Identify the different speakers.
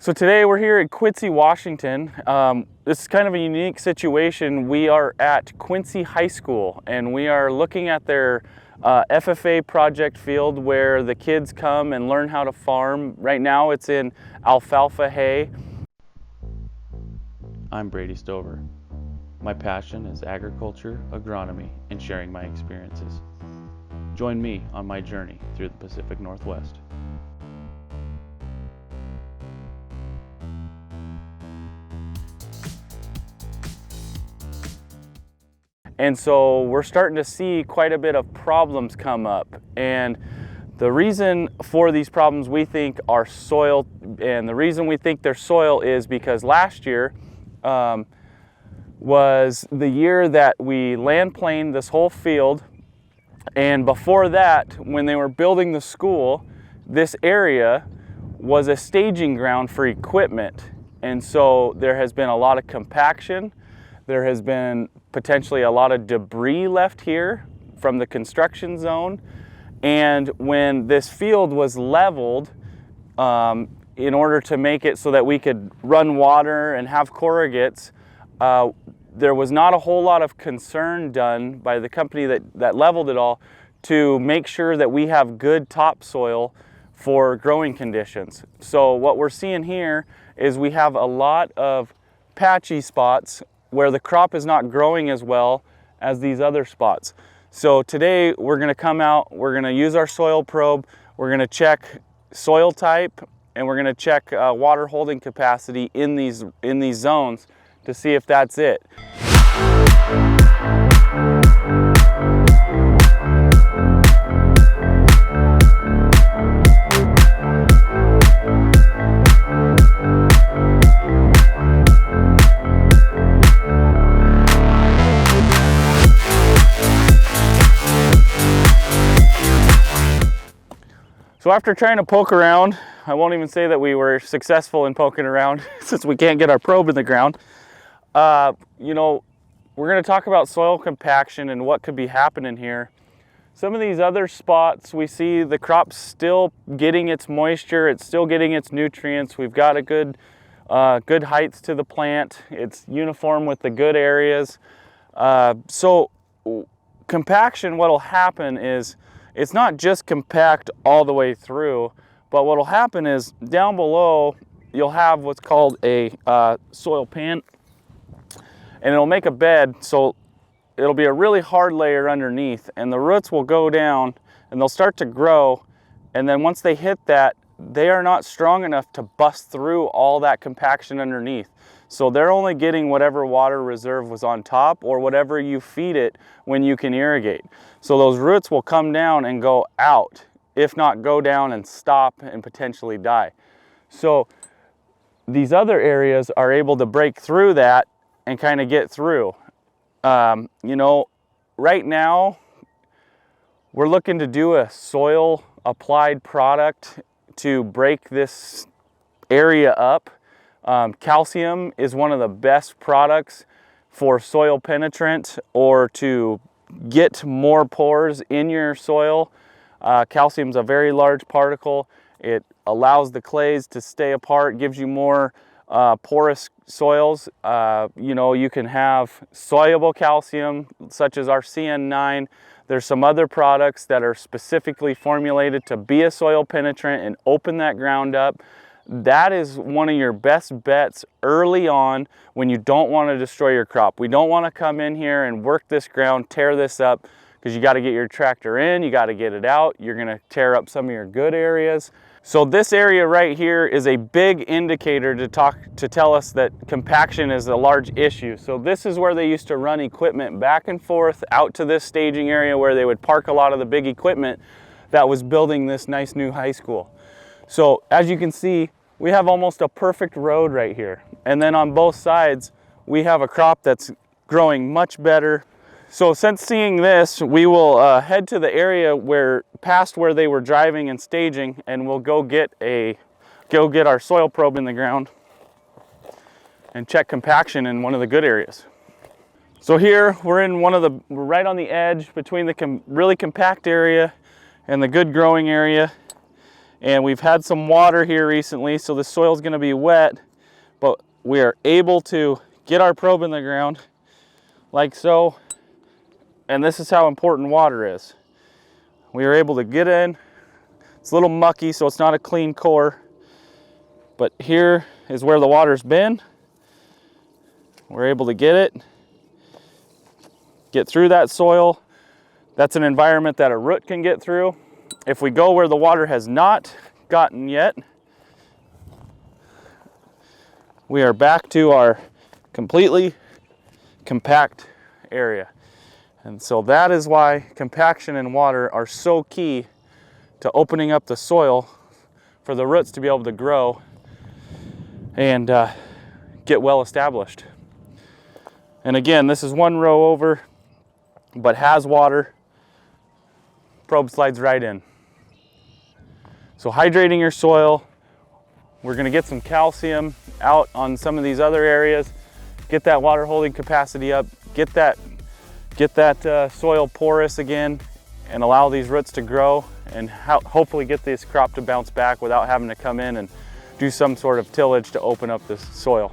Speaker 1: So today we're here at Quincy, Washington. This is kind of a unique situation. We are at Quincy High School and we are looking at their FFA project field where the kids come and learn how to farm. Right now it's in alfalfa hay. I'm Brady Stover. My passion is agriculture, agronomy, and sharing my experiences. Join me on my journey through the Pacific Northwest. And so we're starting to see quite a bit of problems come up. And the reason for these problems we think are soil, and the reason we think they're soil is because last year was the year that we land planed this whole field. And before that, when they were building the school, this area was a staging ground for equipment. And so there has been a lot of compaction. There has been potentially a lot of debris left here from the construction zone. And when this field was leveled, in order to make it so that we could run water and have corrugates, there was not a whole lot of concern done by the company that leveled it all to make sure that we have good topsoil for growing conditions. So what we're seeing here is we have a lot of patchy spots where the crop is not growing as well as these other spots. So today we're going to come out, we're going to use our soil probe, we're going to check soil type, and we're going to check water holding capacity in these zones to see if that's it. So after trying to poke around, I won't even say that we were successful in poking around since we can't get our probe in the ground. You know, we're going to talk about soil compaction and what could be happening here. Some of these other spots, we see the crop's still getting its moisture, it's still getting its nutrients. We've got a good heights to the plant. It's uniform with the good areas. So compaction, what'll happen is it's not just compact all the way through, but what'll happen is down below you'll have what's called a soil pan, and it'll make a bed, so it'll be a really hard layer underneath, and the roots will go down and they'll start to grow, and then once they hit that, they are not strong enough to bust through all that compaction underneath. So they're only getting whatever water reserve was on top or whatever you feed it when you can irrigate. So those roots will come down and go out, if not go down and stop and potentially die. So these other areas are able to break through that and kind of get through. You know, right now we're looking to do a soil applied product to break this area up. Calcium is one of the best products for soil penetrant or to get more pores in your soil. Calcium is a very large particle. It allows the clays to stay apart, gives you more porous soils. You know, you can have soluble calcium such as our CN9. There's some other products that are specifically formulated to be a soil penetrant and open that ground up. That is one of your best bets early on when you don't want to destroy your crop. We don't want to come in here and work this ground, tear this up, because you got to get your tractor in, you got to get it out. You're going to tear up some of your good areas. So this area right here is a big indicator to tell us that compaction is a large issue. So this is where they used to run equipment back and forth out to this staging area where they would park a lot of the big equipment that was building this nice new high school. So as you can see, we have almost a perfect road right here. And then on both sides, we have a crop that's growing much better. So since seeing this, we will head to the area past where they were driving and staging, and we'll go get our soil probe in the ground and check compaction in one of the good areas. So here we're right on the edge between the really compact area and the good growing area. And we've had some water here recently, so the soil's gonna be wet, but we are able to get our probe in the ground like so. And this is how important water is. We are able to get in. It's a little mucky, so it's not a clean core, but here is where the water's been. We're able to get it, get through that soil. That's an environment that a root can get through. If we go where the water has not gotten yet, we are back to our completely compact area. And so that is why compaction and water are so key to opening up the soil for the roots to be able to grow and get well established. And again, this is one row over, but has water. Probe slides right in. So hydrating your soil, we're gonna get some calcium out on some of these other areas, get that water holding capacity up, get that soil porous again, and allow these roots to grow, and hopefully get this crop to bounce back without having to come in and do some sort of tillage to open up this soil.